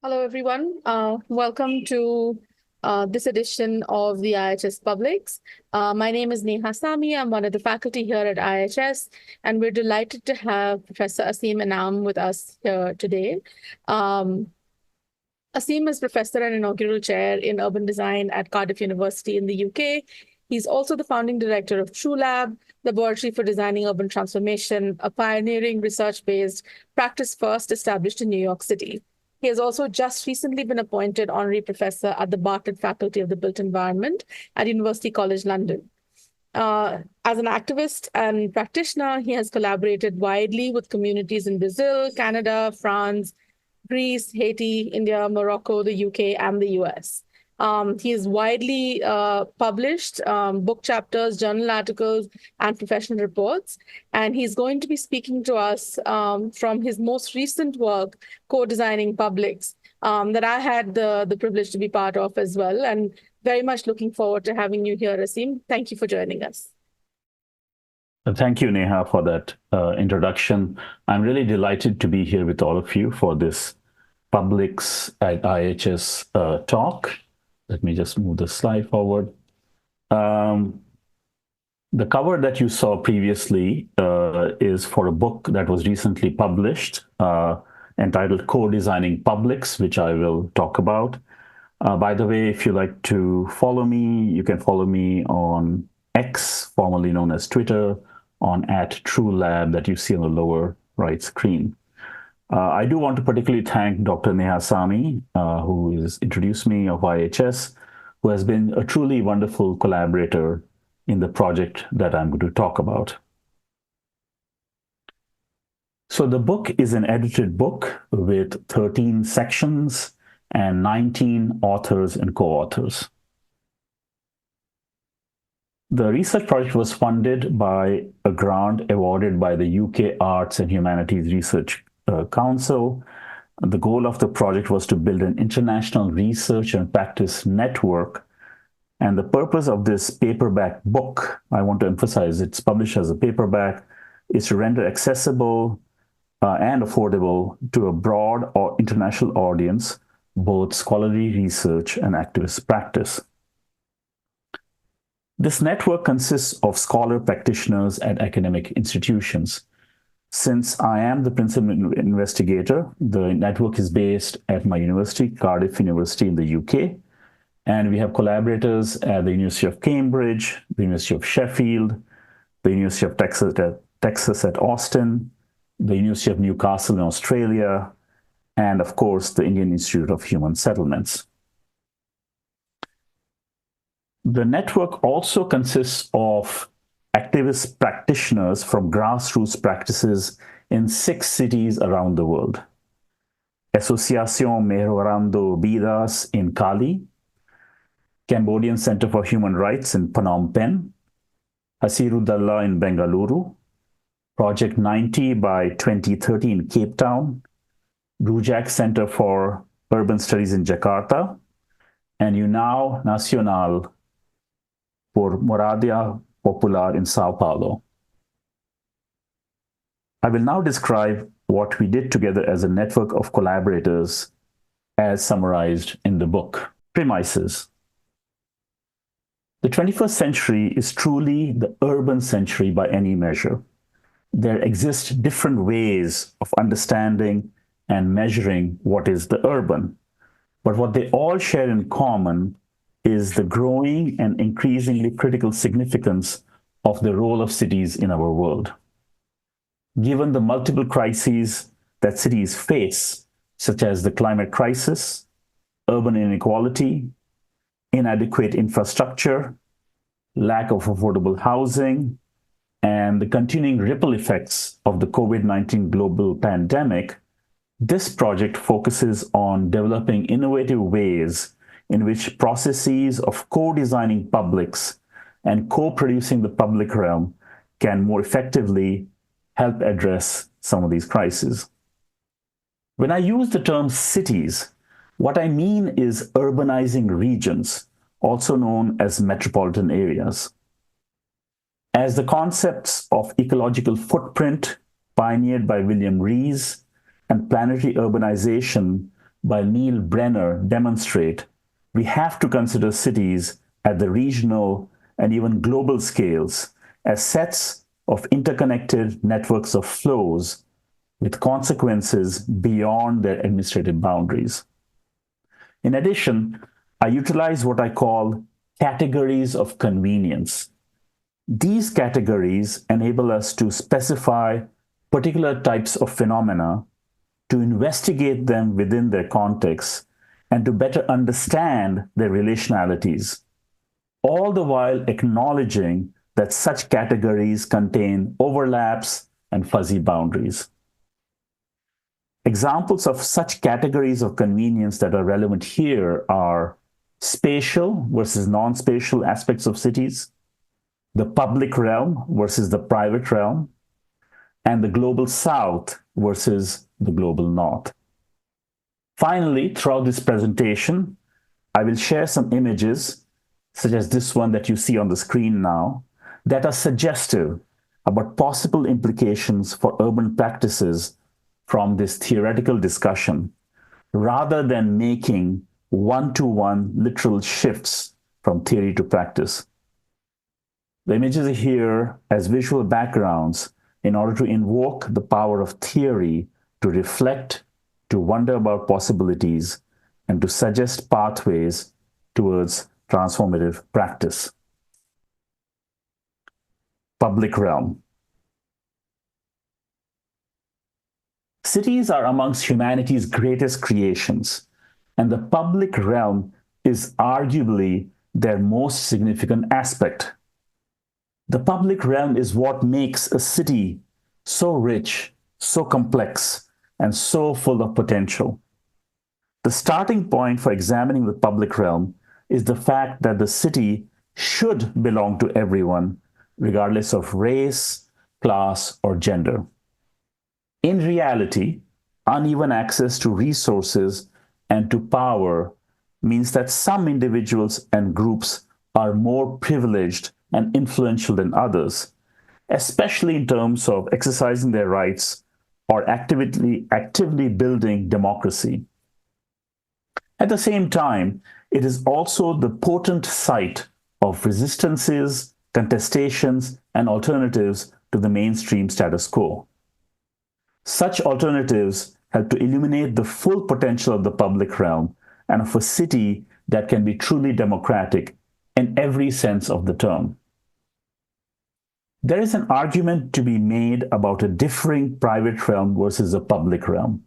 Hello, everyone. Welcome to this edition of the IIHS Publics. My name is Neha Sami. I'm one of the faculty here at IIHS, and we're delighted to have Professor Aseem Inam with us here today. Um, Aseem is professor and inaugural chair in urban design at Cardiff University in the UK. He's also the founding director of TrueLab, Laboratory for Designing Urban Transformation, a pioneering research-based practice first established in New York City. He has also just recently been appointed honorary professor at the Bartlett Faculty of the Built Environment at University College London. As an activist and practitioner, he has collaborated widely with communities in Brazil, Canada, France, Greece, Haiti, India, Morocco, the UK, and the US. He is widely published book chapters, journal articles, and professional reports. And he's going to be speaking to us from his most recent work, Co-Designing Publics, that I had the privilege to be part of as well. And very much looking forward to having you here, Aseem. Thank you for joining us. Thank you, Neha, for that introduction. I'm really delighted to be here with all of you for this Publics at IIHS talk. Let me just move the slide forward. The cover that you saw previously is for a book that was recently published entitled Co-Designing Publics, which I will talk about. By the way, if you like to follow me, you can follow me on X, formerly known as Twitter, on @TrueLab that you see on the lower right screen. I do want to particularly thank Dr. Neha Sami, who has introduced me of IIHS, who has been a truly wonderful collaborator in the project that I'm going to talk about. So the book is an edited book with 13 sections and 19 authors and co-authors. The research project was funded by a grant awarded by the UK Arts and Humanities Research Council. The goal of the project was to build an international research and practice network. And the purpose of this paperback book, I want to emphasize it's published as a paperback, is to render accessible and affordable to a broad or international audience, both scholarly research and activist practice. This network consists of scholar practitioners at academic institutions. Since I am the principal investigator, the network is based at my university, Cardiff University in the UK, and we have collaborators at the University of Cambridge, the University of Sheffield, the University of Texas at Austin, the University of Newcastle in Australia, and of course, the Indian Institute of Human Settlements. The network also consists of activist practitioners from grassroots practices in 6 cities around the world. Asociación Mejorando Vidas in Cali, Cambodian Center for Human Rights in Phnom Penh, Hasirudallah in Bengaluru, Project 90 by 2030 in Cape Town, Rujak Center for Urban Studies in Jakarta, and Unao Nacional por Moradia Popular in Sao Paulo. I will now describe what we did together as a network of collaborators as summarized in the book. Premises. The 21st century is truly the urban century by any measure. There exist different ways of understanding and measuring what is the urban, but what they all share in common is the growing and increasingly critical significance of the role of cities in our world. Given the multiple crises that cities face, such as the climate crisis, urban inequality, inadequate infrastructure, lack of affordable housing, and the continuing ripple effects of the COVID-19 global pandemic, this project focuses on developing innovative ways in which processes of co-designing publics and co-producing the public realm can more effectively help address some of these crises. When I use the term cities, what I mean is urbanizing regions, also known as metropolitan areas. As the concepts of ecological footprint, pioneered by William Rees, and planetary urbanization by Neil Brenner demonstrate, we have to consider cities at the regional and even global scales as sets of interconnected networks of flows with consequences beyond their administrative boundaries. In addition, I utilize what I call categories of convenience. These categories enable us to specify particular types of phenomena, to investigate them within their context, and to better understand their relationalities, all the while acknowledging that such categories contain overlaps and fuzzy boundaries. Examples of such categories of convenience that are relevant here are spatial versus non-spatial aspects of cities, the public realm versus the private realm, and the global south versus the global north. Finally, throughout this presentation, I will share some images, such as this one that you see on the screen now, that are suggestive about possible implications for urban practices from this theoretical discussion, rather than making one-to-one literal shifts from theory to practice. The images are here as visual backgrounds in order to invoke the power of theory to reflect, to wonder about possibilities, and to suggest pathways towards transformative practice. Public realm. Cities are amongst humanity's greatest creations, and the public realm is arguably their most significant aspect. The public realm is what makes a city so rich, so complex, and so full of potential. The starting point for examining the public realm is the fact that the city should belong to everyone, regardless of race, class, or gender. In reality, uneven access to resources and to power means that some individuals and groups are more privileged and influential than others, especially in terms of exercising their rights or actively building democracy. At the same time, it is also the potent site of resistances, contestations, and alternatives to the mainstream status quo. Such alternatives help to illuminate the full potential of the public realm and of a city that can be truly democratic in every sense of the term. There is an argument to be made about a differing private realm versus a public realm.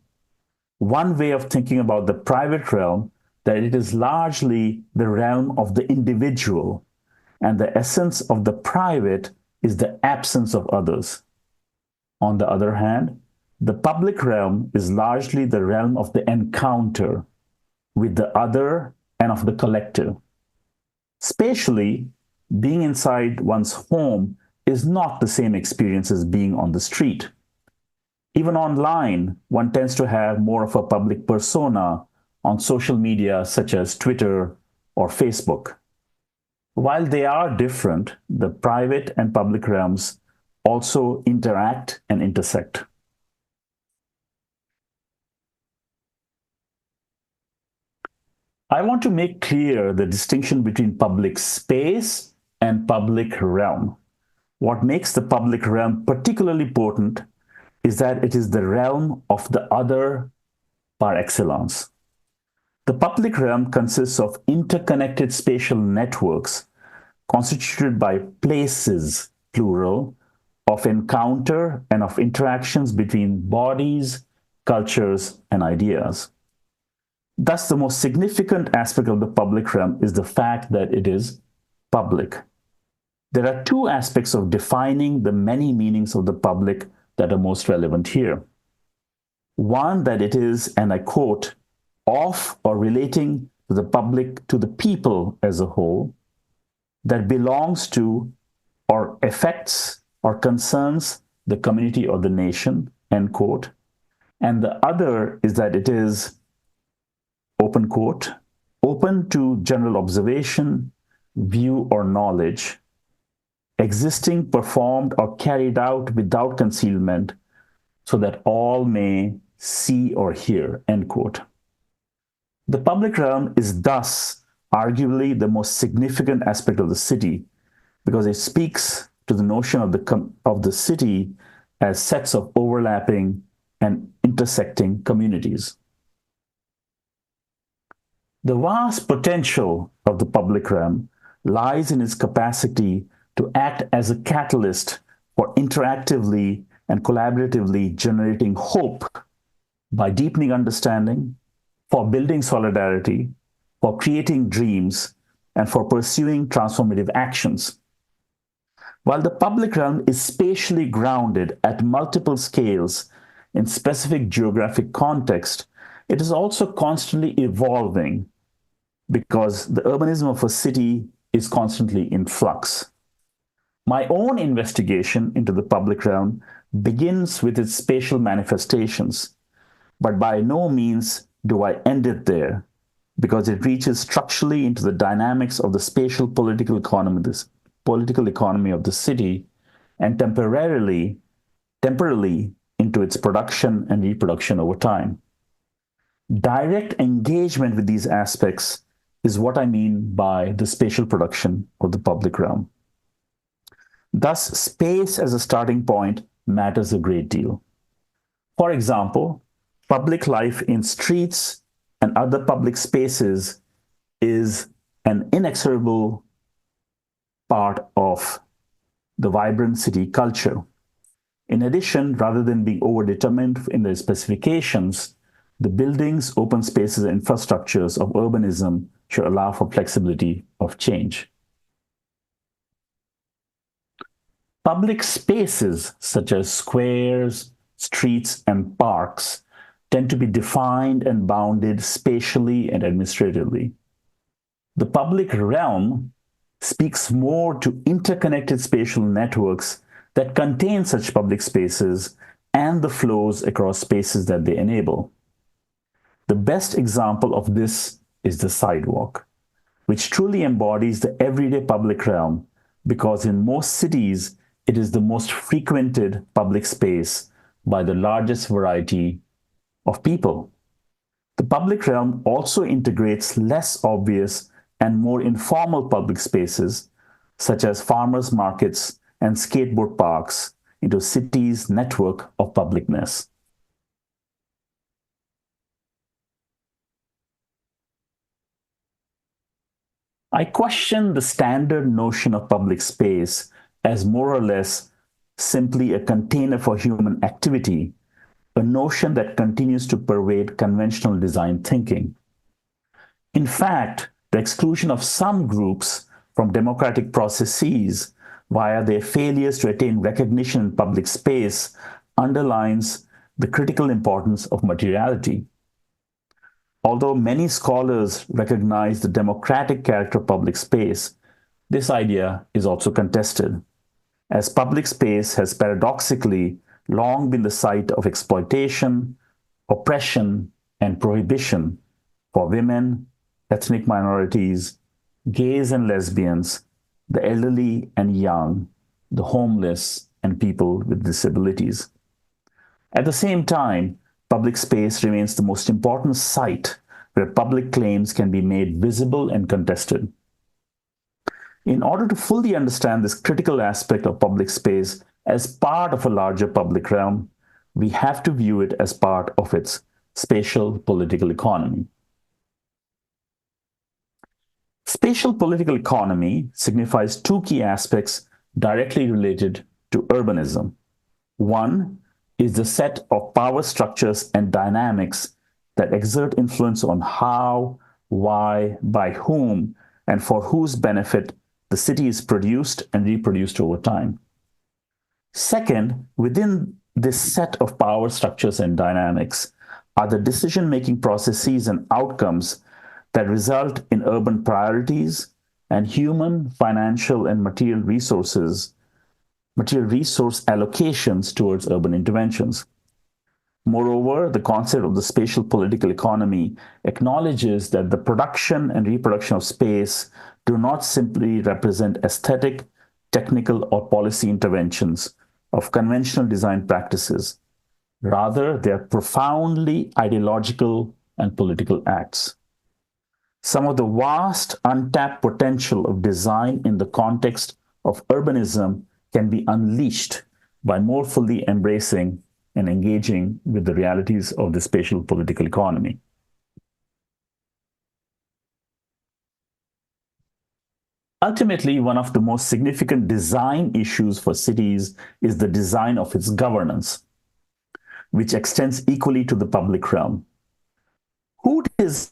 One way of thinking about the private realm that it is largely the realm of the individual, and the essence of the private is the absence of others. On the other hand, the public realm is largely the realm of the encounter with the other and of the collective. Spatially, being inside one's home is not the same experience as being on the street. Even online, one tends to have more of a public persona on social media such as Twitter or Facebook. While they are different, the private and public realms also interact and intersect. I want to make clear the distinction between public space and public realm. What makes the public realm particularly potent is that it is the realm of the other par excellence. The public realm consists of interconnected spatial networks constituted by places, plural, of encounter and of interactions between bodies, cultures, and ideas. Thus, the most significant aspect of the public realm is the fact that it is public. There are two aspects of defining the many meanings of the public that are most relevant here. One, that it is, and I quote, of or relating to the public, to the people as a whole, that belongs to or affects or concerns the community or the nation, end quote. And the other is that it is, open quote, open to general observation, view, or knowledge, existing, performed, or carried out without concealment, so that all may see or hear, end quote. The public realm is thus arguably the most significant aspect of the city because it speaks to the notion of the city as sets of overlapping and intersecting communities. The vast potential of the public realm lies in its capacity to act as a catalyst for interactively and collaboratively generating hope by deepening understanding, for building solidarity, for creating dreams, and for pursuing transformative actions. While the public realm is spatially grounded at multiple scales in specific geographic context, it is also constantly evolving because the urbanism of a city is constantly in flux. My own investigation into the public realm begins with its spatial manifestations, but by no means do I end it there, because it reaches structurally into the dynamics of the spatial political economy of the city and temporarily into its production and reproduction over time. Direct engagement with these aspects is what I mean by the spatial production of the public realm. Thus, space as a starting point matters a great deal. For example, public life in streets and other public spaces is an inexorable part of the vibrant city culture. In addition, rather than being overdetermined in their specifications, the buildings, open spaces, and infrastructures of urbanism should allow for flexibility of change. Public spaces such as squares, streets, and parks tend to be defined and bounded spatially and administratively. The public realm speaks more to interconnected spatial networks that contain such public spaces and the flows across spaces that they enable. The best example of this is the sidewalk, which truly embodies the everyday public realm because in most cities, it is the most frequented public space by the largest variety of people. The public realm also integrates less obvious and more informal public spaces, such as farmers' markets and skateboard parks, into cities' network of publicness. I question the standard notion of public space as more or less simply a container for human activity, a notion that continues to pervade conventional design thinking. In fact, the exclusion of some groups from democratic processes via their failures to attain recognition in public space underlines the critical importance of materiality. Although many scholars recognize the democratic character of public space, this idea is also contested, as public space has paradoxically long been the site of exploitation, oppression, and prohibition for women, ethnic minorities, gays and lesbians, the elderly and young, the homeless, and people with disabilities. At the same time, public space remains the most important site where public claims can be made visible and contested. In order to fully understand this critical aspect of public space as part of a larger public realm, we have to view it as part of its spatial political economy. Spatial political economy signifies two key aspects directly related to urbanism. One is the set of power structures and dynamics that exert influence on how, why, by whom, and for whose benefit the city is produced and reproduced over time. Second, within this set of power structures and dynamics are the decision-making processes and outcomes that result in urban priorities and human, financial, and material resource allocations towards urban interventions. Moreover, the concept of the spatial political economy acknowledges that the production and reproduction of space do not simply represent aesthetic, technical, or policy interventions of conventional design practices. Rather, they are profoundly ideological and political acts. some of the vast untapped potential of design in the context of urbanism can be unleashed by more fully embracing and engaging with the realities of the spatial political economy. Ultimately, one of the most significant design issues for cities is the design of its governance, which extends equally to the public realm. Who designs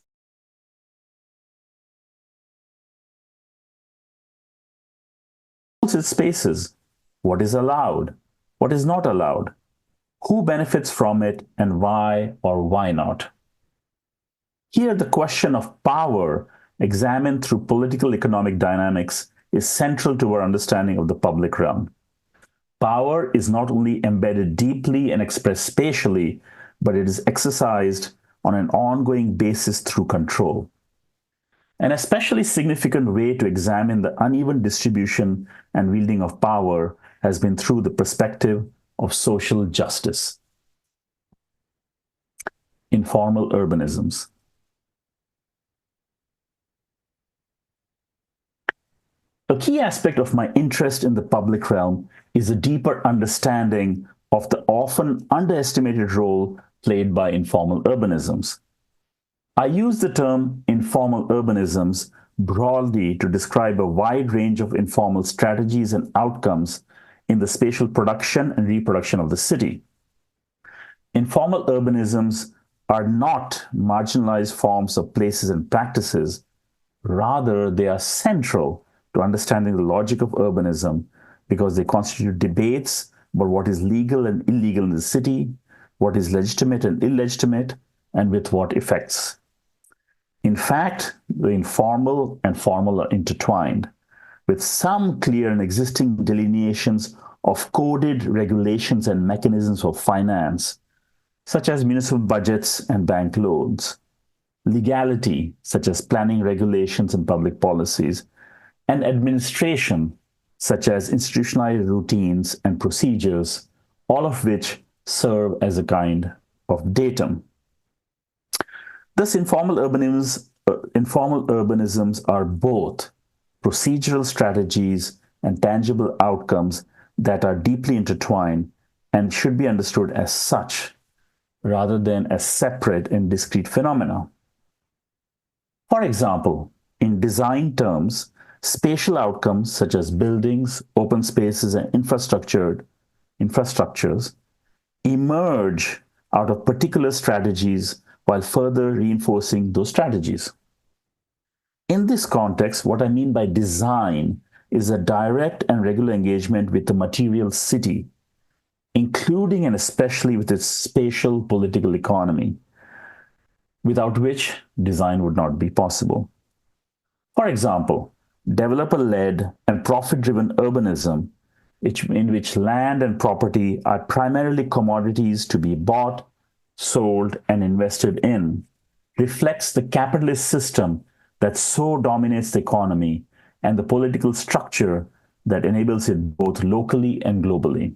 its spaces? What is allowed? What is not allowed? Who benefits from it and why or why not? Here, the question of power, examined through political economic dynamics, is central to our understanding of the public realm. Power is not only embedded deeply and expressed spatially, but it is exercised on an ongoing basis through control. An especially significant way to examine the uneven distribution and wielding of power has been through the perspective of social justice. Informal urbanisms. A key aspect of my interest in the public realm is a deeper understanding of the often underestimated role played by informal urbanisms. I use the term informal urbanisms broadly to describe a wide range of informal strategies and outcomes in the spatial production and reproduction of the city. Informal urbanisms are not marginalized forms of places and practices. Rather, they are central to understanding the logic of urbanism because they constitute debates about what is legal and illegal in the city, what is legitimate and illegitimate, and with what effects. In fact, the informal and formal are intertwined, with some clear and existing delineations of coded regulations and mechanisms of finance, such as municipal budgets and bank loans, legality, such as planning regulations and public policies, and administration, such as institutionalized routines and procedures, all of which serve as a kind of datum. Thus, informal urbanisms are both procedural strategies and tangible outcomes that are deeply intertwined and should be understood as such, rather than as separate and discrete phenomena. For example, in design terms, spatial outcomes such as buildings, open spaces, and infrastructures emerge out of particular strategies while further reinforcing those strategies. In this context, what I mean by design is a direct and regular engagement with the material city, including and especially with its spatial political economy, without which design would not be possible. For example, developer-led and profit-driven urbanism, in which land and property are primarily commodities to be bought, sold, and invested in, reflects the capitalist system that so dominates the economy and the political structure that enables it both locally and globally.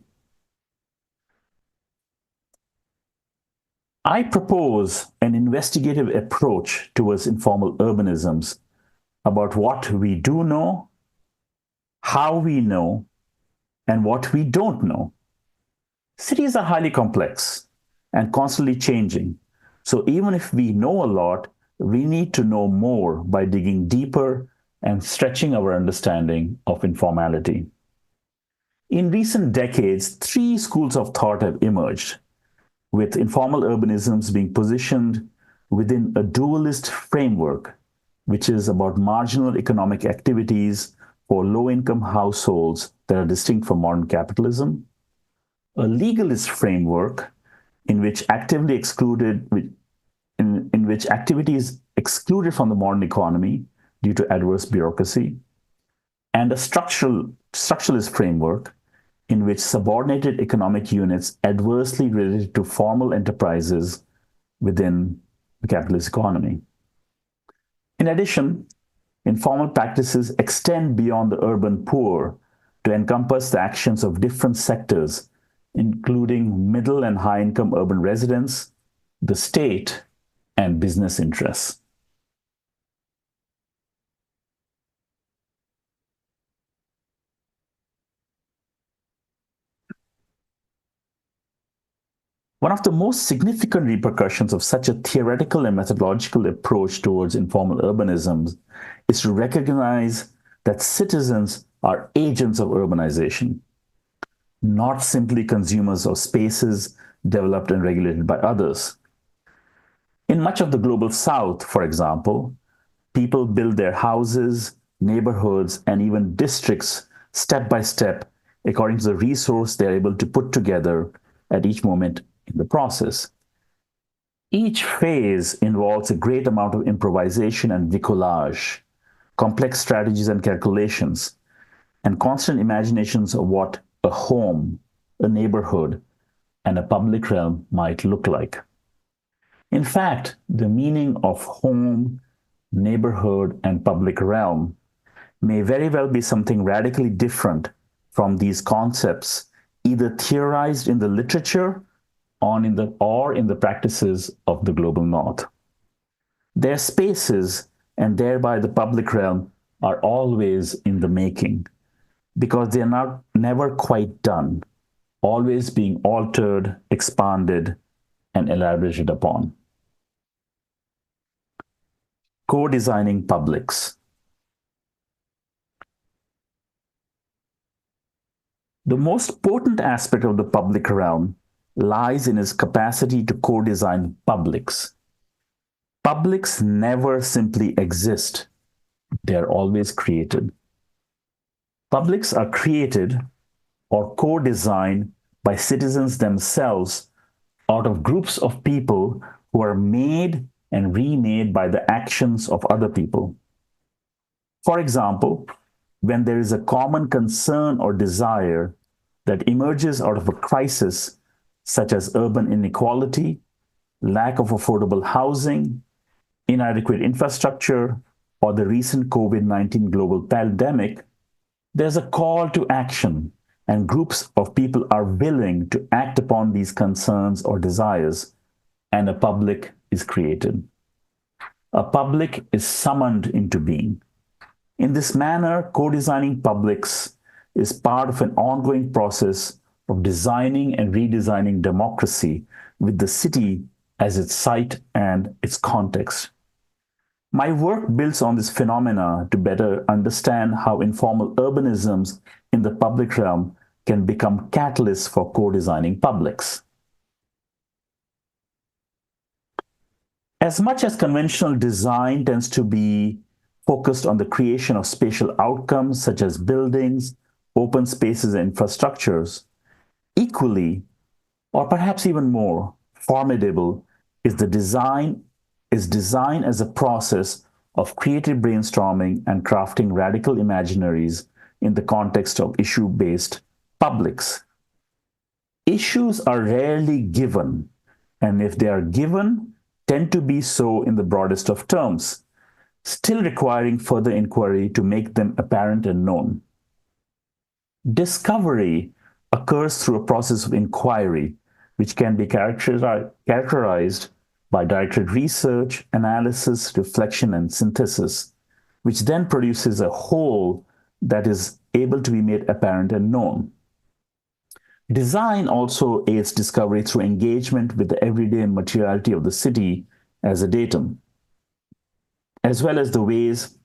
I propose an investigative approach towards informal urbanisms about what we do know, how we know, and what we don't know. Cities are highly complex and constantly changing. So even if we know a lot, we need to know more by digging deeper and stretching our understanding of informality. In recent decades, three schools of thought have emerged, with informal urbanisms being positioned within a dualist framework, which is about marginal economic activities for low-income households that are distinct from modern capitalism, a legalist framework in which in which activity is excluded from the modern economy due to adverse bureaucracy, and a structuralist framework in which subordinated economic units adversely related to formal enterprises within the capitalist economy. In addition, informal practices extend beyond the urban poor to encompass the actions of different sectors, including middle and high-income urban residents, the state, and business interests. One of the most significant repercussions of such a theoretical and methodological approach towards informal urbanisms is to recognize that citizens are agents of urbanization, not simply consumers of spaces developed and regulated by others. In much of the global south, for example, people build their houses, neighborhoods, and even districts step by step according to the resource they're able to put together at each moment in the process. Each phase involves a great amount of improvisation and bricolage, complex strategies and calculations, and constant imaginations of what a home, a neighborhood, and a public realm might look like. In fact, the meaning of home, neighborhood, and public realm may very well be something radically different from these concepts, either theorized in the literature or in the practices of the global north. Their spaces, and thereby the public realm, are always in the making because they are never quite done, always being altered, expanded, and elaborated upon. Co-designing publics. The most potent aspect of the public realm lies in its capacity to co-design publics. Publics never simply exist, they are always created. Publics are created or co-designed by citizens themselves out of groups of people who are made and remade by the actions of other people. For example, when there is a common concern or desire that emerges out of a crisis, such as urban inequality, lack of affordable housing, inadequate infrastructure, or the recent COVID-19 global pandemic, there's a call to action, and groups of people are willing to act upon these concerns or desires, and a public is created. A public is summoned into being. In this manner, co-designing publics is part of an ongoing process of designing and redesigning democracy with the city as its site and its context. My work builds on this phenomena to better understand how informal urbanisms in the public realm can become catalysts for co-designing publics. As much as conventional design tends to be focused on the creation of spatial outcomes such as buildings, open spaces, and infrastructures, equally, or perhaps even more, formidable is design as a process of creative brainstorming and crafting radical imaginaries in the context of issue-based publics. Issues are rarely given, and if they are given, tend to be so in the broadest of terms, still requiring further inquiry to make them apparent and known. Discovery occurs through a process of inquiry, which can be characterized by directed research, analysis, reflection, and synthesis, which then produces a whole that is able to be made apparent and known. Design also aids discovery through engagement with the everyday materiality of the city as a datum, as well as the ways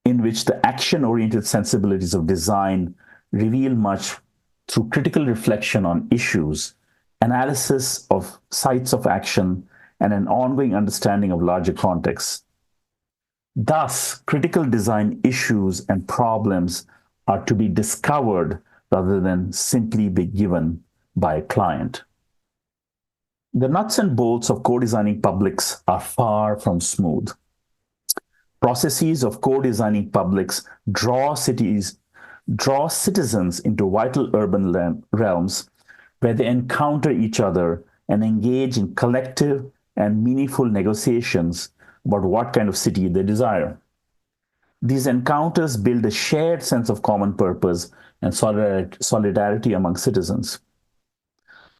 in which the action-oriented sensibilities of design reveal much through critical reflection on issues, analysis of sites of action, and an ongoing understanding of larger contexts. Thus, critical design issues and problems are to be discovered rather than simply be given by a client. The nuts and bolts of co-designing publics are far from smooth. Processes of co-designing publics draw citizens into vital urban realms where they encounter each other and engage in collective and meaningful negotiations about what kind of city they desire. These encounters build a shared sense of common purpose and solidarity among citizens.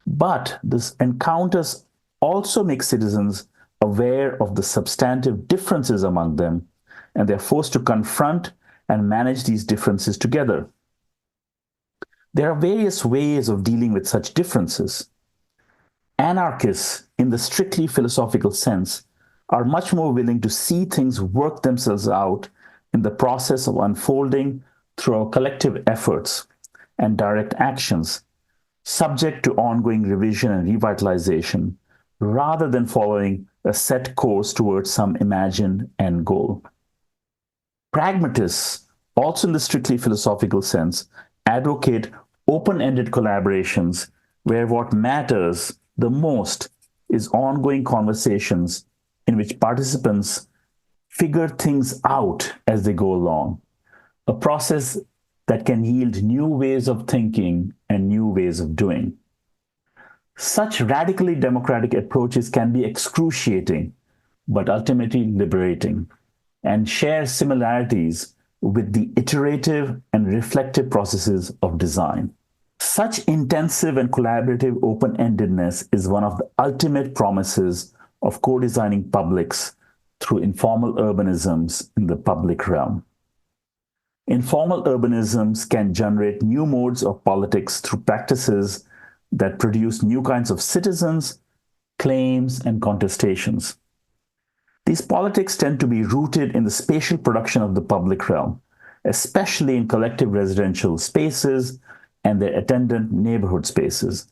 But these encounters also make citizens aware of the substantive differences among them, and they're forced to confront and manage these differences together. There are various ways of dealing with such differences. Anarchists, in the strictly philosophical sense, are much more willing to see things work themselves out in the process of unfolding through our collective efforts and direct actions, subject to ongoing revision and revitalization, rather than following a set course towards some imagined end goal. Pragmatists, also in the strictly philosophical sense, advocate open ended collaborations where what matters the most is ongoing conversations in which participants figure things out as they go along, a process that can yield new ways of thinking and new ways of doing. Such radically democratic approaches can be excruciating, but ultimately liberating, and share similarities with the iterative and reflective processes of design. Such intensive and collaborative open endedness is one of the ultimate promises of co designing publics through informal urbanisms in the public realm. Informal urbanisms can generate new modes of politics through practices that produce new kinds of citizens, claims, and contestations. These politics tend to be rooted in the spatial production of the public realm, especially in collective residential spaces and their attendant neighborhood spaces.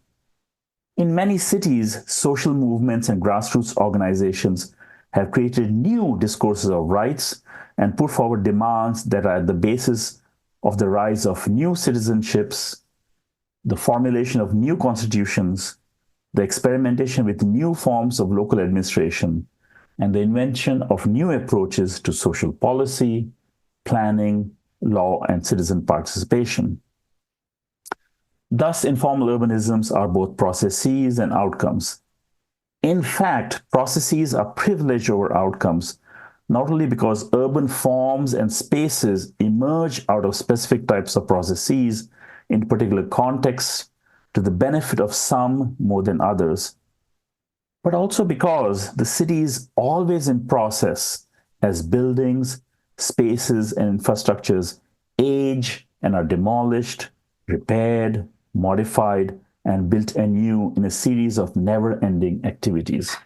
In many cities, social movements and grassroots organizations have created new discourses of rights and put forward demands that are at the basis of the rise of new citizenships, the formulation of new constitutions, the experimentation with new forms of local administration, and the invention of new approaches to social policy, planning, law, and citizen participation. Thus, informal urbanisms are both processes and outcomes. In fact, processes are privileged over outcomes, not only because urban forms and spaces emerge out of specific types of processes in particular contexts to the benefit of some more than others, but also because the city is always in process as buildings, spaces, and infrastructures age and are demolished, repaired, modified, and built anew in a series of never-ending activities.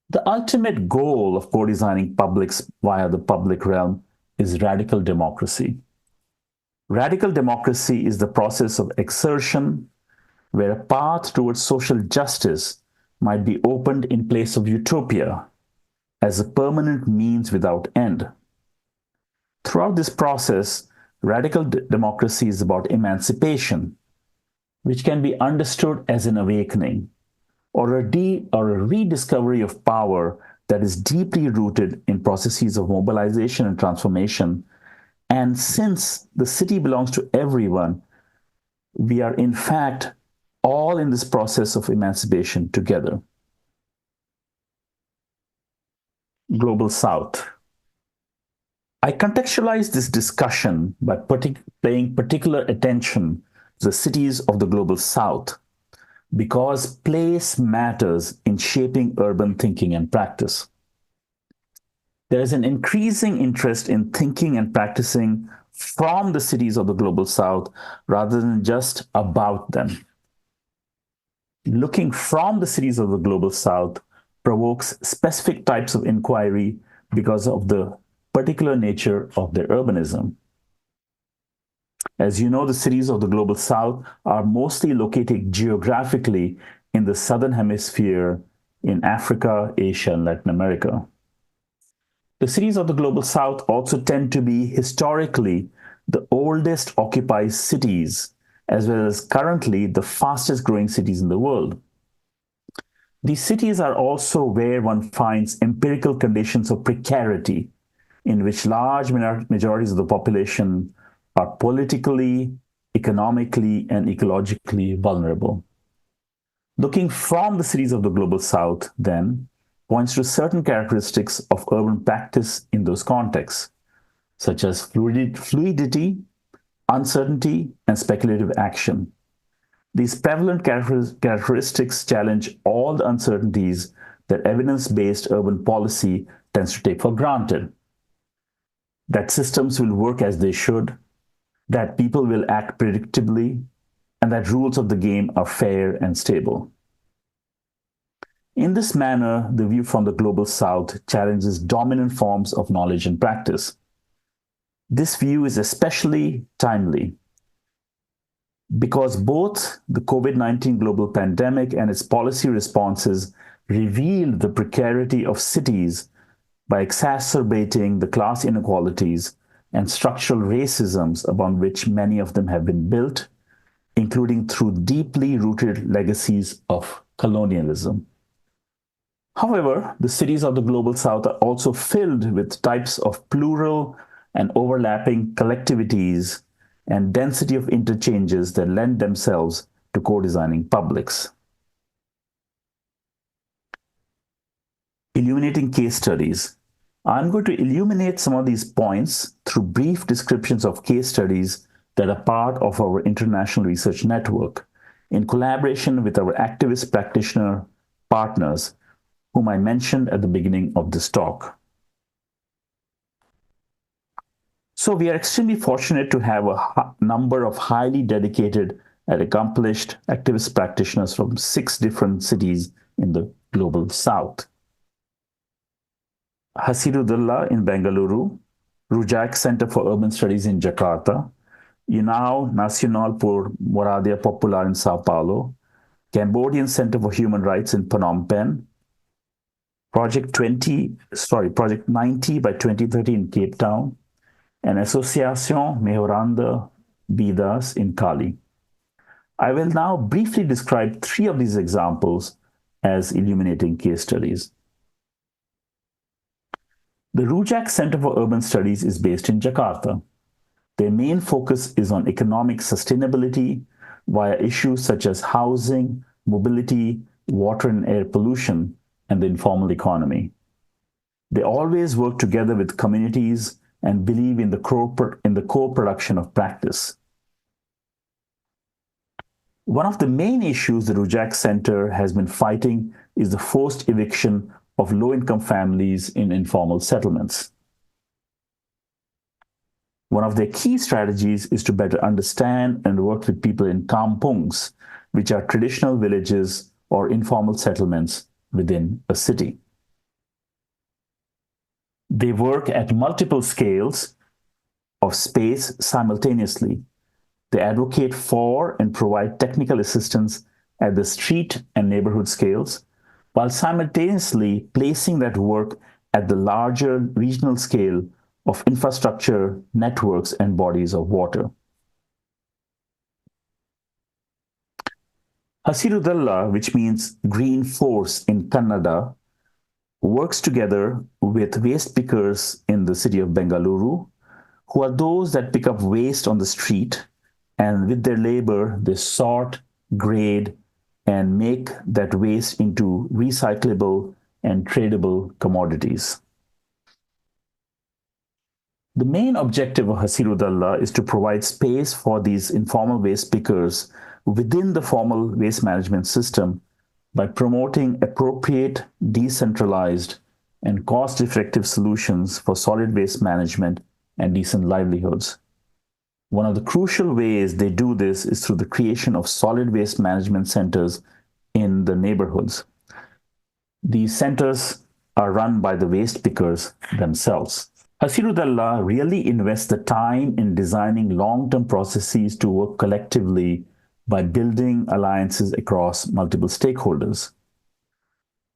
The ultimate goal of co-designing publics via the public realm is radical democracy. Radical democracy is the process of exertion where a path towards social justice might be opened in place of utopia as a permanent means without end. Throughout this process, radical democracy is about emancipation, which can be understood as an awakening or a rediscovery of power that is deeply rooted in processes of mobilization and transformation. And since the city belongs to everyone, we are in fact all in this process of emancipation together. Global South. I contextualize this discussion by paying particular attention to the cities of the Global South because place matters in shaping urban thinking and practice. There is an increasing interest in thinking and practicing from the cities of the Global South rather than just about them. Looking from the cities of the Global South provokes specific types of inquiry because of the particular nature of their urbanism. As you know, the cities of the Global South are mostly located geographically in the Southern Hemisphere in Africa, Asia, and Latin America. The cities of the Global South also tend to be historically the oldest occupied cities, as well as currently the fastest growing cities in the world. These cities are also where one finds empirical conditions of precarity, in which large majorities of the population are politically, economically, and ecologically vulnerable. Looking from the cities of the Global South, then, points to certain characteristics of urban practice in those contexts, such as fluidity, uncertainty, and speculative action. These prevalent characteristics challenge all the uncertainties that evidence-based urban policy tends to take for granted. That systems will work as they should, that people will act predictably, and that rules of the game are fair and stable. In this manner, the view from the global south challenges dominant forms of knowledge and practice. This view is especially timely because both the COVID-19 global pandemic and its policy responses revealed the precarity of cities by exacerbating the class inequalities and structural racisms upon which many of them have been built, including through deeply rooted legacies of colonialism. However, the cities of the global south are also filled with types of plural and overlapping collectivities and density of interchanges that lend themselves to co-designing publics. Illuminating case studies. I'm going to illuminate some of these points through brief descriptions of case studies that are part of our international research network in collaboration with our activist practitioner partners, whom I mentioned at the beginning of this talk. So we are extremely fortunate to have a number of highly dedicated and accomplished activist practitioners from 6 different cities in the global south. Hasirudullah in Bengaluru, Rujak Center for Urban Studies in Jakarta, União Nacional por Moradia Popular in Sao Paulo, Cambodian Center for Human Rights in Phnom Penh, Project 90 by 2030 in Cape Town, and Associação Mejorando Vidas in Cali. I will now briefly describe 3 of these examples as illuminating case studies. The Rujak Center for Urban Studies is based in Jakarta. Their main focus is on economic sustainability via issues such as housing, mobility, water and air pollution, and the informal economy. They always work together with communities and believe in the co-production of practice. One of the main issues the Rujak Center has been fighting is the forced eviction of low-income families in informal settlements. One of their key strategies is to better understand and work with people in kampungs, which are traditional villages or informal settlements within a city. They work at multiple scales of space simultaneously. They advocate for and provide technical assistance at the street and neighborhood scales, while simultaneously placing that work at the larger regional scale of infrastructure, networks, and bodies of water. Hasirudullah, which means green force in Kannada, works together with waste pickers in the city of Bengaluru, who are those that pick up waste on the street, and with their labor, they sort, grade, and make that waste into recyclable and tradable commodities. The main objective of Hasirudullah is to provide space for these informal waste pickers within the formal waste management system by promoting appropriate, decentralized, and cost-effective solutions for solid waste management and decent livelihoods. One of the crucial ways they do this is through the creation of solid waste management centers in the neighborhoods. These centers are run by the waste pickers themselves. Hasirudullah really invests the time in designing long-term processes to work collectively by building alliances across multiple stakeholders.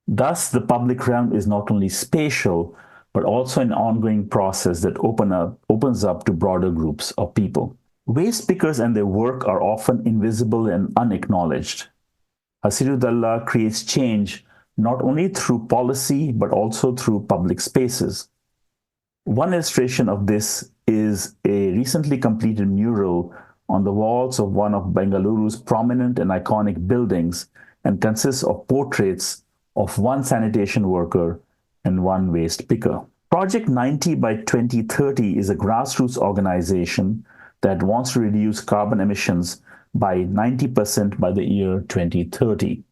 Thus, the public realm is not only spatial, but also an ongoing process that opens up to broader groups of people. Waste pickers and their work are often invisible and unacknowledged. Hasirudullah creates change not only through policy, but also through public spaces. One illustration of this is a recently completed mural on the walls of one of Bengaluru's prominent and iconic buildings and consists of portraits of one sanitation worker and one waste picker. Project 90 by 2030 is a grassroots organization that wants to reduce carbon emissions by 90% by the year 2030.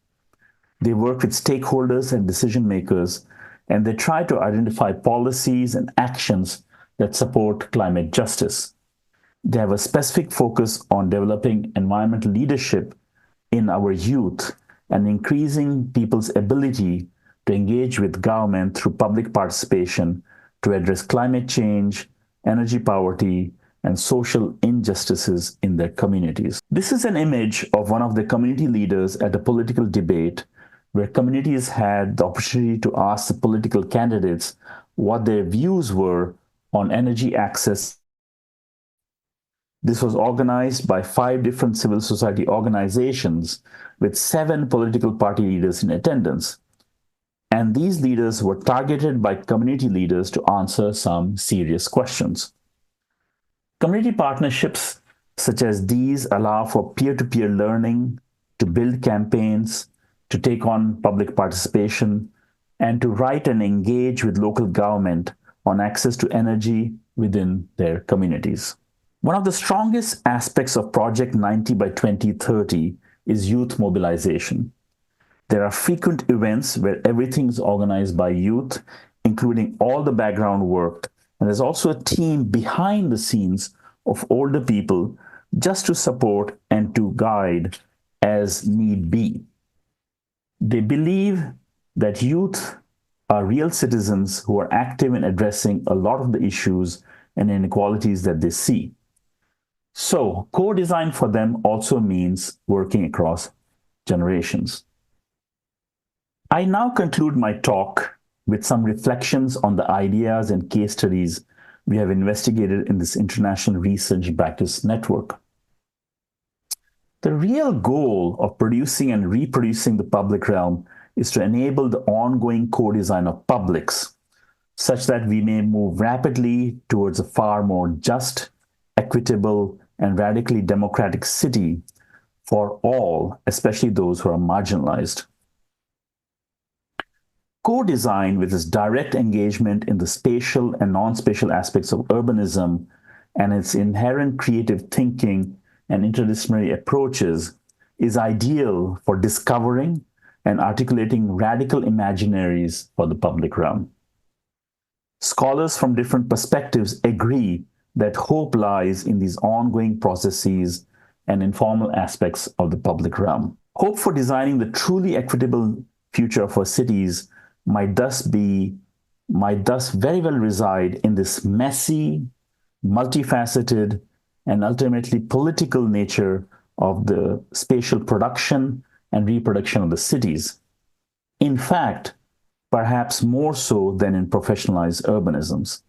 They work with stakeholders and decision makers, and they try to identify policies and actions that support climate justice. They have a specific focus on developing environmental leadership in our youth and increasing people's ability to engage with government through public participation to address climate change, energy poverty, and social injustices in their communities. This is an image of one of the community leaders at a political debate where communities had the opportunity to ask the political candidates what their views were on energy access. This was organized by 5 different civil society organizations with 7 political party leaders in attendance. And these leaders were targeted by community leaders to answer some serious questions. Community partnerships such as these allow for peer-to-peer learning, to build campaigns, to take on public participation, and to write and engage with local government on access to energy within their communities. One of the strongest aspects of Project 90 by 2030 is youth mobilization. There are frequent events where everything is organized by youth, including all the background work. And there's also a team behind the scenes of older people just to support and to guide as need be. They believe that youth are real citizens who are active in addressing a lot of the issues and inequalities that they see. So, co-design for them also means working across generations. I now conclude my talk with some reflections on the ideas and case studies we have investigated in this international research practice network. The real goal of producing and reproducing the public realm is to enable the ongoing co-design of publics, such that we may move rapidly towards a far more just, equitable, and radically democratic city for all, especially those who are marginalized. Co-design, with its direct engagement in the spatial and non-spatial aspects of urbanism and its inherent creative thinking and interdisciplinary approaches, is ideal for discovering and articulating radical imaginaries for the public realm. Scholars from different perspectives agree that hope lies in these ongoing processes and informal aspects of the public realm. Hope for designing the truly equitable future for cities might thus very well reside in this messy, multifaceted, and ultimately political nature of the spatial production and reproduction of the cities. In fact, perhaps more so than in professionalized urbanisms.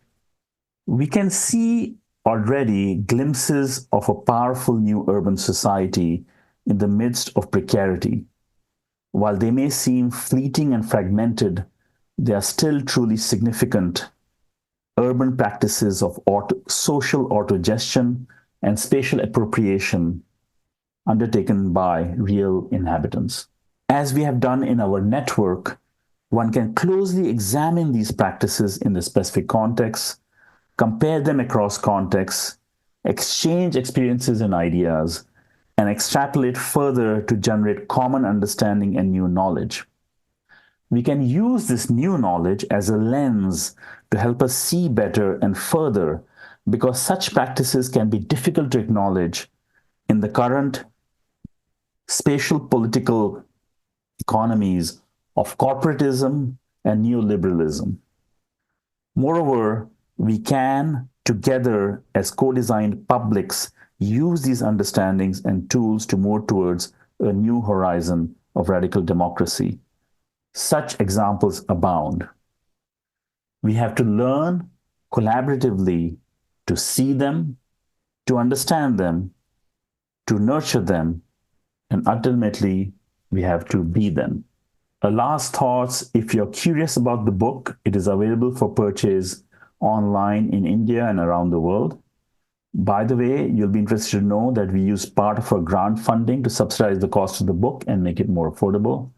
We can see already glimpses of a powerful new urban society in the midst of precarity. While they may seem fleeting and fragmented, they are still truly significant urban practices of social autogestion and spatial appropriation undertaken by real inhabitants. As we have done in our network, one can closely examine these practices in the specific context, compare them across contexts, exchange experiences and ideas, and extrapolate further to generate common understanding and new knowledge. We can use this new knowledge as a lens to help us see better and further, because such practices can be difficult to acknowledge in the current spatial political economies of corporatism and neoliberalism. Moreover, we can, together as co-designed publics, use these understandings and tools to move towards a new horizon of radical democracy. Such examples abound. We have to learn collaboratively to see them, to understand them, to nurture them, and ultimately, we have to be them. A last thoughts, if you're curious about the book, it is available for purchase online in India and around the world. By the way, you'll be interested to know that we use part of our grant funding to subsidize the cost of the book and make it more affordable.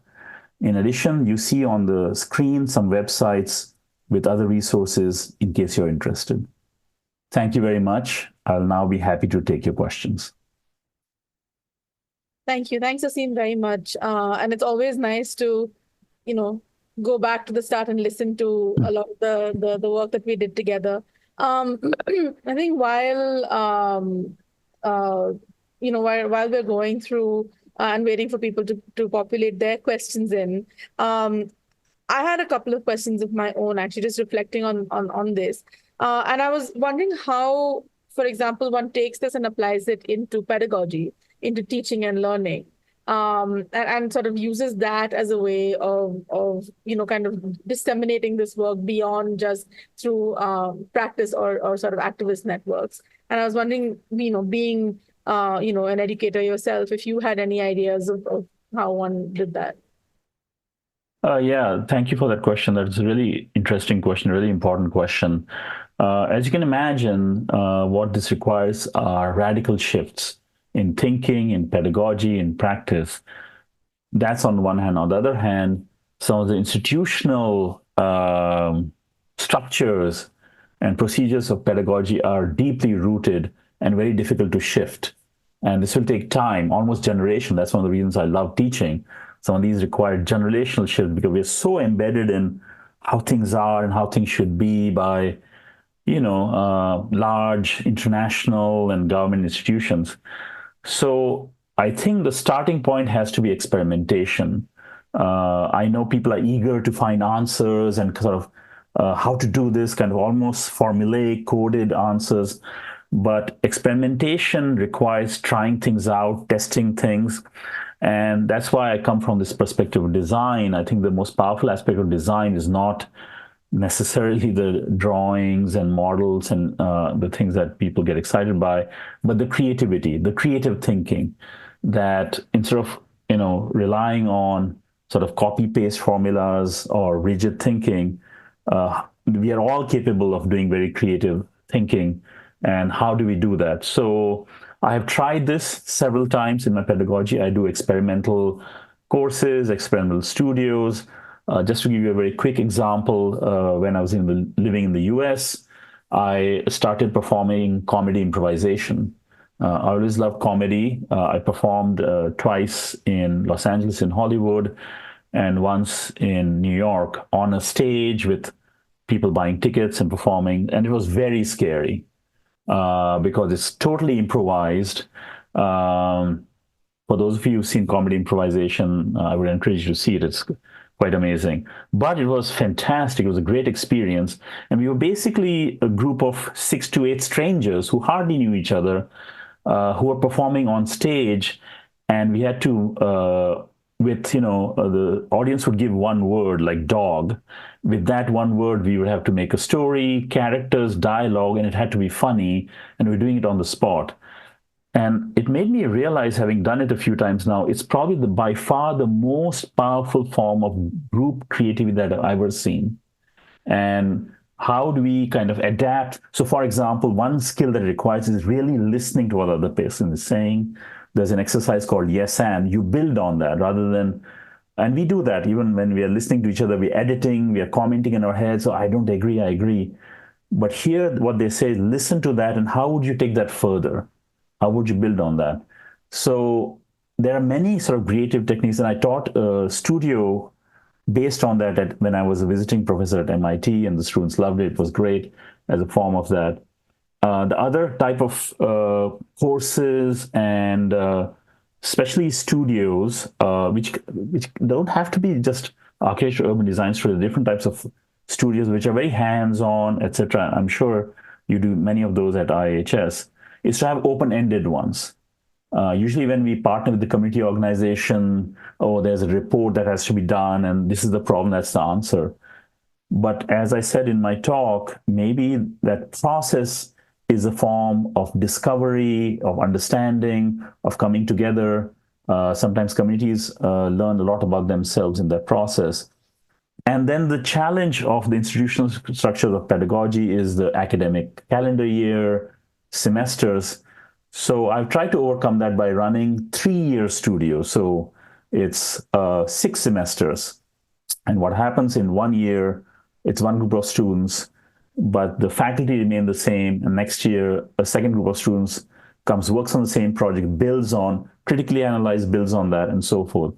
In addition, you see on the screen some websites with other resources in case you're interested. Thank you very much. I'll now be happy to take your questions. Thank you. Thanks, Aseem, very much. And it's always nice to, go back to the start and listen to a lot of the work that we did together. I think while we're going through and waiting for people to populate their questions in. I had a couple of questions of my own, actually, just reflecting on this. And I was wondering how, for example, one takes this and applies it into pedagogy, into teaching and learning, and sort of uses that as a way of kind of disseminating this work beyond just through practice or sort of activist networks. And I was wondering, being an educator yourself, if you had any ideas of how one did that. Yeah, thank you for that question. That's a really interesting question, really important question. As you can imagine, what this requires are radical shifts in thinking, in pedagogy, in practice. That's on one hand. On the other hand, some of the institutional structures and procedures of pedagogy are deeply rooted and very difficult to shift. And this will take time, almost generation. That's one of the reasons I love teaching. Some of these require generational shift because we're so embedded in how things are and how things should be by, large international and government institutions. So I think the starting point has to be experimentation. I know people are eager to find answers and sort of how to do this, kind of almost formulaic, coded answers. But experimentation requires trying things out, testing things. And that's why I come from this perspective of design. I think the most powerful aspect of design is not necessarily the drawings and models and the things that people get excited by, but the creativity, the creative thinking that instead of, relying on sort of copy paste formulas or rigid thinking, we are all capable of doing very creative thinking. And how do we do that? So I have tried this several times in my pedagogy. I do experimental courses, experimental studios. Just to give you a very quick example, when I was living in the US, I started performing comedy improvisation. I always loved comedy. I performed twice in Los Angeles, in Hollywood, and once in New York on a stage with people buying tickets and performing. And it was very scary because it's totally improvised. For those of you who've seen comedy improvisation, I would encourage you to see it. It's quite amazing. But it was fantastic. It was a great experience. And we were basically a group of 6 to 8 strangers who hardly knew each other, who were performing on stage. And we had to, the audience would give one word like dog. With that one word, we would have to make a story, characters, dialogue, and it had to be funny. And we're doing it on the spot. And it made me realize, having done it a few times now, it's probably by far the most powerful form of group creativity that I've ever seen. And how do we kind of adapt? So, for example, one skill that it requires is really listening to what the other person is saying. There's an exercise called yes and. You build on that rather than, and we do that even when we are listening to each other, we're editing, we are commenting in our heads. So I don't agree, I agree. But here, what they say is listen to that, and how would you take that further? How would you build on that? So there are many sort of creative techniques, and I taught a studio based on that when I was a visiting professor at MIT, and the students loved it. It was great as a form of that. The other type of courses and especially studios, which don't have to be just architecture, urban design studios, different types of studios which are very hands-on, etc. I'm sure you do many of those at IIHS. Is to have open-ended ones. Usually when we partner with the community organization, oh, there's a report that has to be done, and this is the problem, that's the answer. But as I said in my talk, maybe that process is a form of discovery, of understanding, of coming together. Sometimes communities learn a lot about themselves in that process. And then the challenge of the institutional structures of pedagogy is the academic calendar year, semesters. So I've tried to overcome that by running 3-year studios. So it's 6 semesters. And what happens in 1 year, it's one group of students, but the faculty remain the same. And next year, a second group of students comes, works on the same project, builds on, critically analyze, builds on that, and so forth.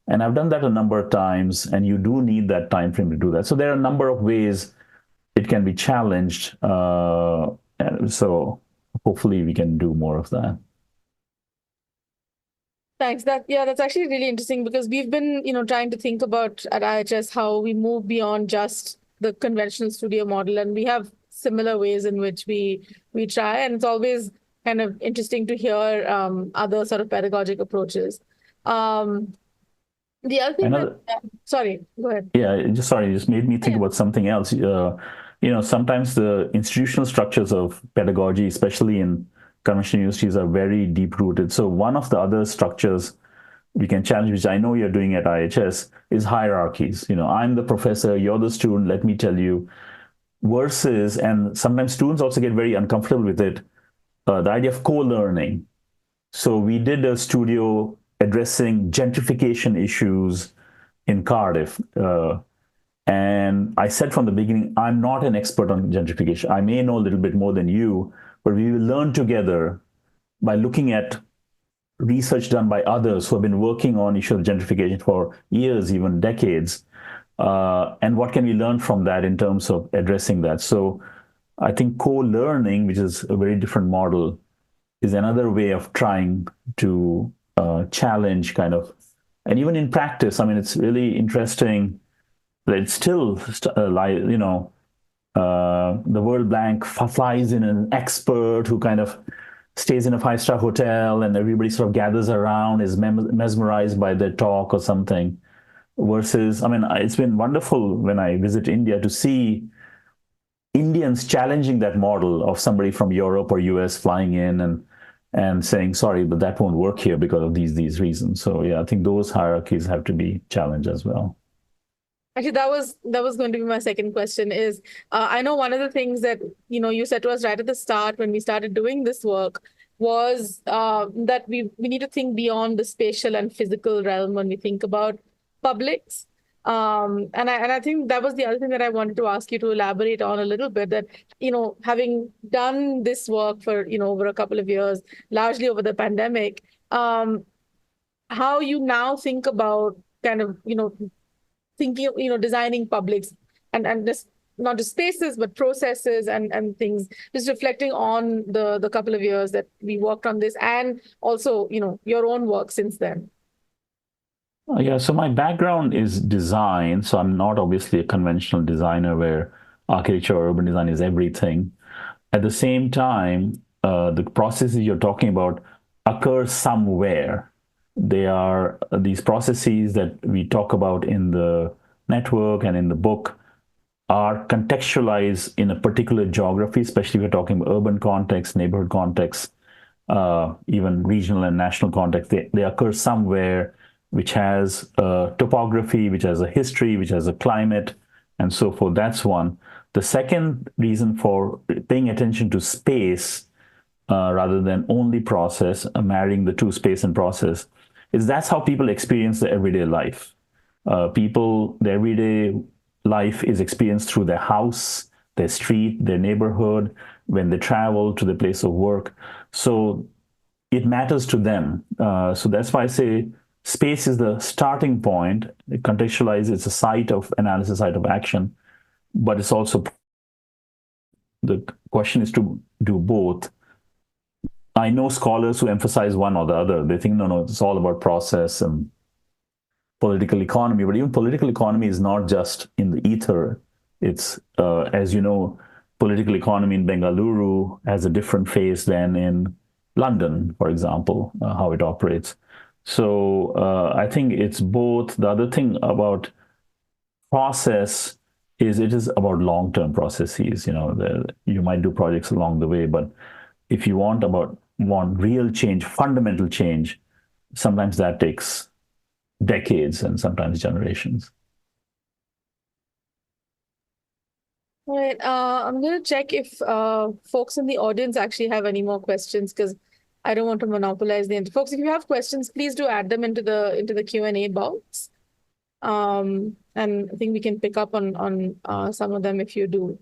And I've done that a number of times, and you do need that time frame to do that. So there are a number of ways it can be challenged. So hopefully we can do more of that. Thanks. That's actually really interesting because we've been, trying to think about at IHS how we move beyond just the conventional studio model, and we have similar ways in which we try, and it's always kind of interesting to hear other sort of pedagogic approaches. Um, the other thing Another, sorry, go ahead. yeah, just sorry, it just made me think Yeah. about something else. Sometimes the institutional structures of pedagogy, especially in conventional universities, are very deep rooted. So one of the other structures we can challenge, which I know you're doing at IHS, is hierarchies. I'm the professor, you're the student, let me tell you, versus, and sometimes students also get very uncomfortable with it, the idea of co-learning. So we did a studio addressing gentrification issues in Cardiff. And I said from the beginning, I'm not an expert on gentrification. I may know a little bit more than you, but we will learn together by looking at research done by others who have been working on issues of gentrification for years, even decades. And what can we learn from that in terms of addressing that? So I think co-learning, which is a very different model, is another way of trying to challenge kind of, and even in practice, I mean, it's really interesting that it's still like, the world bank flies in an expert who kind of stays in a five-star hotel and everybody sort of gathers around, is mesmerized by their talk or something. Versus, I mean, it's been wonderful when I visit India to see Indians challenging that model of somebody from Europe or US flying in and saying, sorry, but that won't work here because of these reasons. So yeah, I think those hierarchies have to be challenged as well. Actually, that was going to be my second question is, I know one of the things that, you said to us right at the start when we started doing this work was that we need to think beyond the spatial and physical realm when we think about publics. And I think that was the other thing that I wanted to ask you to elaborate on a little bit, that, having done this work for, over a couple of years, largely over the pandemic, how you now think about kind of, thinking, designing publics and just not just spaces, but processes and things, just reflecting on the couple of years that we worked on this and also, your own work since then. Yeah, so my background is design. So I'm not obviously a conventional designer where architecture or urban design is everything. At the same time, the processes you're talking about occur somewhere. They are these processes that we talk about in the network and in the book are contextualized in a particular geography, especially if we're talking about urban context, neighborhood context, even regional and national context. They occur somewhere which has a topography, which has a history, which has a climate, and so forth. That's one. The second reason for paying attention to space rather than only process, marrying the two, space and process, is that's how people experience their everyday life. Their everyday life is experienced through their house, their street, their neighborhood, when they travel to the place of work. So it matters to them. So that's why I say space is the starting point. It contextualizes, it's a site of analysis, site of action, but it's also the question is to do both. I know scholars who emphasize one or the other. They think, no, it's all about process and political economy. But even political economy is not just in the ether. It's, as you know, political economy in Bengaluru has a different phase than in London, for example, how it operates. So I think it's both. The other thing about process is it is about long-term processes. You might do projects along the way, but if you want real change, fundamental change, sometimes that takes decades and sometimes generations. All right. I'm going to check if folks in the audience actually have any more questions, because I don't want to monopolize the folks. If you have questions, please do add them into the Q&A box. And I think we can pick up on some of them if you do.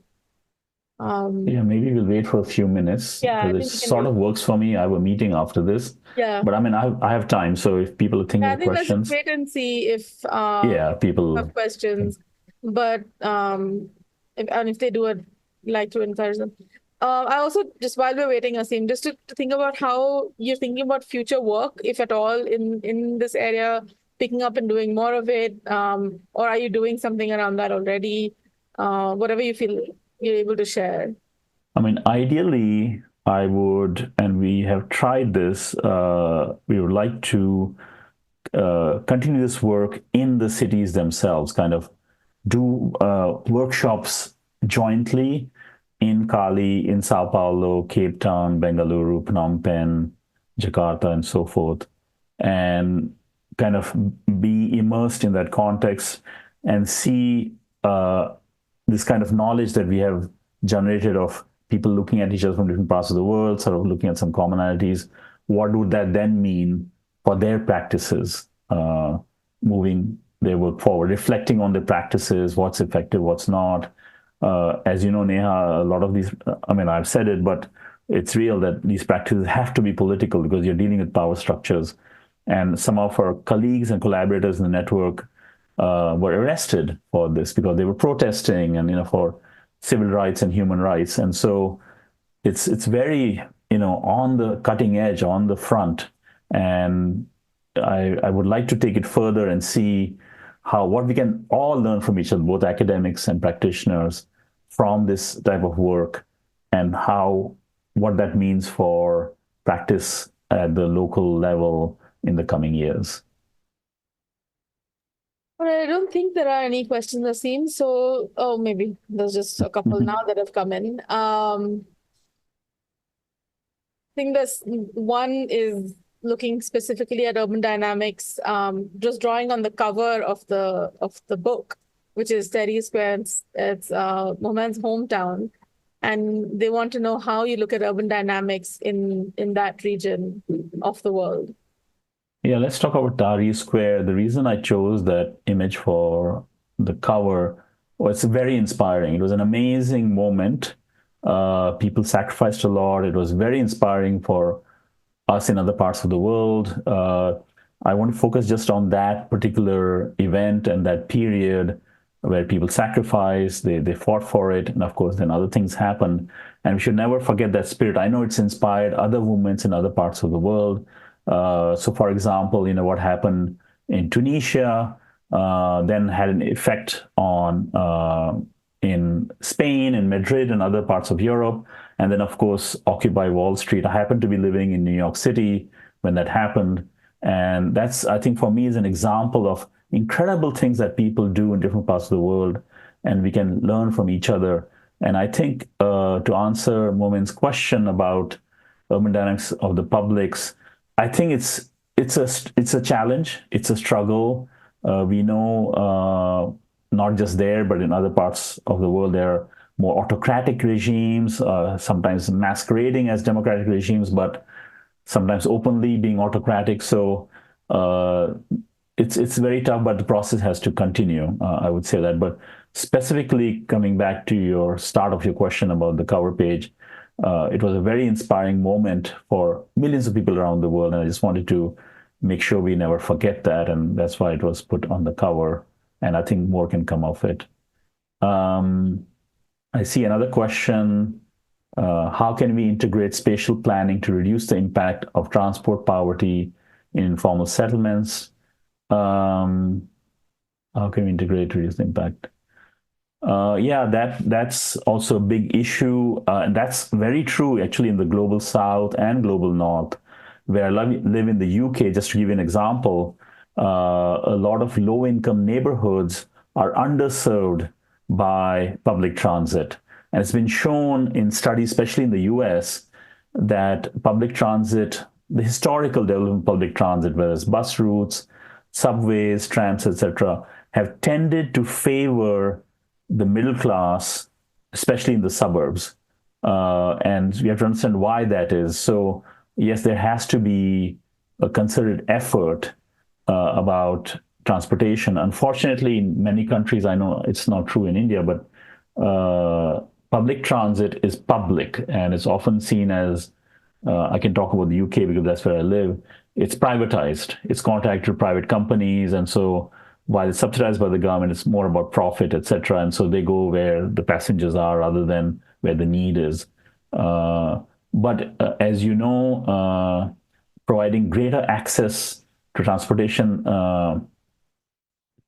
Yeah, maybe we'll wait for a few minutes Yeah, I because it think we can sort wait. of works for me. I have a meeting after this. Yeah. But I mean, I have time. So if people are thinking Yeah, I of think let's just questions, wait and see if yeah, have people. questions. But if they do, I'd like to encourage them. I also, just while we're waiting, Aseem, just to think about how you're thinking about future work, if at all, in this area, picking up and doing more of it, or are you doing something around that already? Whatever you feel you're able to share. I mean, ideally, I would, and we have tried this, we would like to continue this work in the cities themselves, kind of do workshops jointly in Cali, in Sao Paulo, Cape Town, Bengaluru, Phnom Penh, Jakarta, and so forth, and kind of be immersed in that context and see this kind of knowledge that we have generated of people looking at each other from different parts of the world, sort of looking at some commonalities. What would that then mean for their practices, moving their work forward, reflecting on their practices, what's effective, what's not. As you know, Neha, a lot of these, I mean, I've said it, but it's real that these practices have to be political because you're dealing with power structures. And some of our colleagues and collaborators in the network were arrested for this because they were protesting and, for civil rights and human rights. And so it's very, on the cutting edge, on the front. And I would like to take it further and see what we can all learn from each other, both academics and practitioners, from this type of work, and what that means for practice at the local level in the coming years. But I don't think there are any questions, Aseem. So, maybe there's just a couple now that have come in. I think this one is looking specifically at urban dynamics, just drawing on the cover of the book, which is Terry Square. It's Mohammed's hometown, and they want to know how you look at urban dynamics in that region of the world. Yeah, let's talk about Tahrir Square. The reason I chose that image for the cover was very inspiring. It was an amazing moment. People sacrificed a lot. It was very inspiring for us in other parts of the world. I want to focus just on that particular event and that period where people sacrificed, they fought for it, and of course, then other things happened. And we should never forget that spirit. I know it's inspired other movements in other parts of the world. So, for example, what happened in Tunisia then had an effect on in Spain and Madrid and other parts of Europe. And then, of course, Occupy Wall Street. I happened to be living in New York City when that happened. And that's, I think, for me, is an example of incredible things that people do in different parts of the world. And we can learn from each other. And I think to answer Momin's question about urban dynamics of the publics, I think it's a challenge. It's a struggle. We know not just there, but in other parts of the world, there are more autocratic regimes, sometimes masquerading as democratic regimes, but sometimes openly being autocratic. So it's very tough, but the process has to continue. I would say that. But specifically coming back to your start of your question about the cover page, it was a very inspiring moment for millions of people around the world, and I just wanted to make sure we never forget that, and that's why it was put on the cover. And I think more can come of it. I see another question. How can we integrate spatial planning to reduce the impact of transport poverty in informal settlements? How can we integrate to reduce the impact? Yeah, that's also a big issue, and that's very true actually in the global South and global North, where I live in the UK. Just to give you an example, a lot of low-income neighborhoods are underserved by public transit, and it's been shown in studies, especially in the US, that public transit, the historical development of public transit, whether it's bus routes, subways, trams, etc., have tended to favor the middle class, especially in the suburbs. And we have to understand why that is. So, yes, there has to be a concerted effort about transportation. Unfortunately, in many countries, I know it's not true in India, but public transit is public, and it's often seen as, I can talk about the UK because that's where I live, it's privatized. It's contracted to private companies, and so while it's subsidized by the government, it's more about profit, etc. And so they go where the passengers are rather than where the need is. But as you know, providing greater access to transportation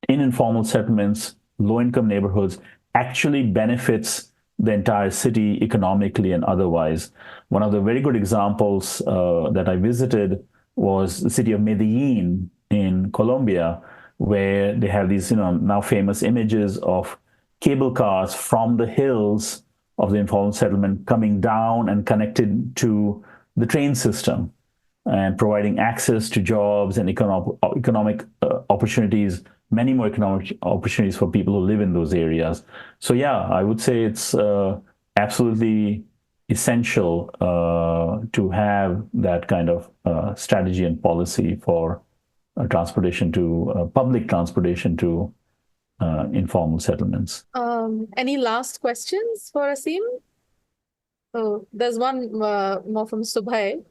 in informal settlements, low-income neighborhoods, actually benefits the entire city economically and otherwise. One of the very good examples that I visited was the city of Medellin in Colombia, where they have these, now famous images of cable cars from the hills of the informal settlement coming down and connected to the train system and providing access to jobs and economic opportunities, many more economic opportunities for people who live in those areas. So yeah, I would say it's absolutely essential to have that kind of strategy and policy for transportation to public transportation to informal settlements. Any last questions for Aseem? Oh, there's one more from Subhai,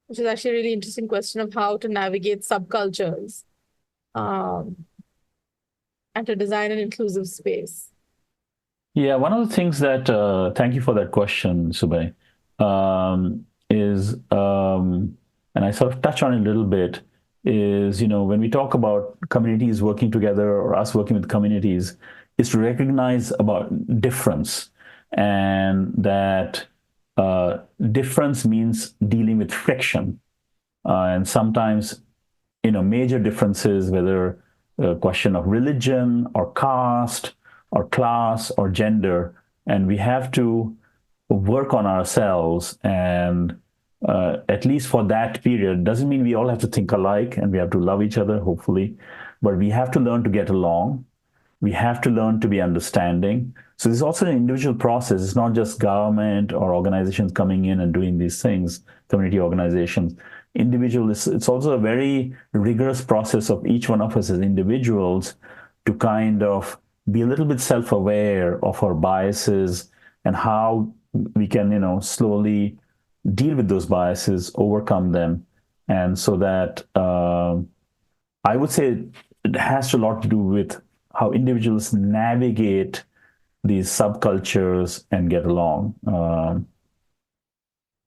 which is actually a really interesting question of how to navigate subcultures and to design an inclusive space. Yeah, one of the things that, thank you for that question, Subhay, is, and I sort of touch on it a little bit, is, when we talk about communities working together or us working with communities, is to recognize about difference, and that difference means dealing with friction. And sometimes, major differences, whether a question of religion or caste or class or gender, and we have to work on ourselves. And at least for that period, doesn't mean we all have to think alike and we have to love each other, hopefully, but we have to learn to get along. We have to learn to be understanding. So this is also an individual process. It's not just government or organizations coming in and doing these things, community organizations. Individual, it's also a very rigorous process of each one of us as individuals to kind of be a little bit self-aware of our biases and how we can, slowly deal with those biases, overcome them. And so that I would say it has a lot to do with how individuals navigate these subcultures and get along.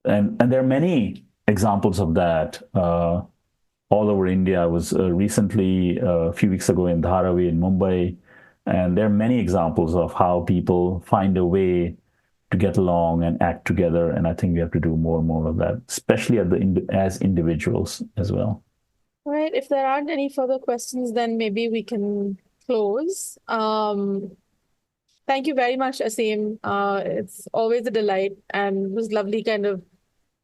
And there are many examples of that all over India. I was recently, a few weeks ago, in Dharavi in Mumbai, and there are many examples of how people find a way to get along and act together. And I think we have to do more and more of that, especially as individuals as well. All right. If there aren't any further questions, then maybe we can close. Thank you very much, Aseem. It's always a delight, and it was lovely kind of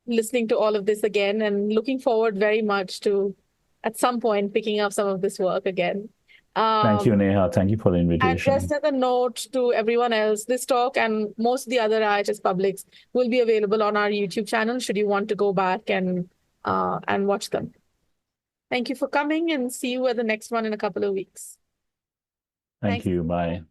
listening to all of this again, and looking forward very much to, at some point, picking up some of this work again. Thank you, Neha. Thank you for the And invitation. just as a note to everyone else, this talk and most of the other IHS publics will be available on our YouTube channel should you want to go back and watch them. Thank you for coming, and see you at the next one in a couple of weeks. Thank you. Bye.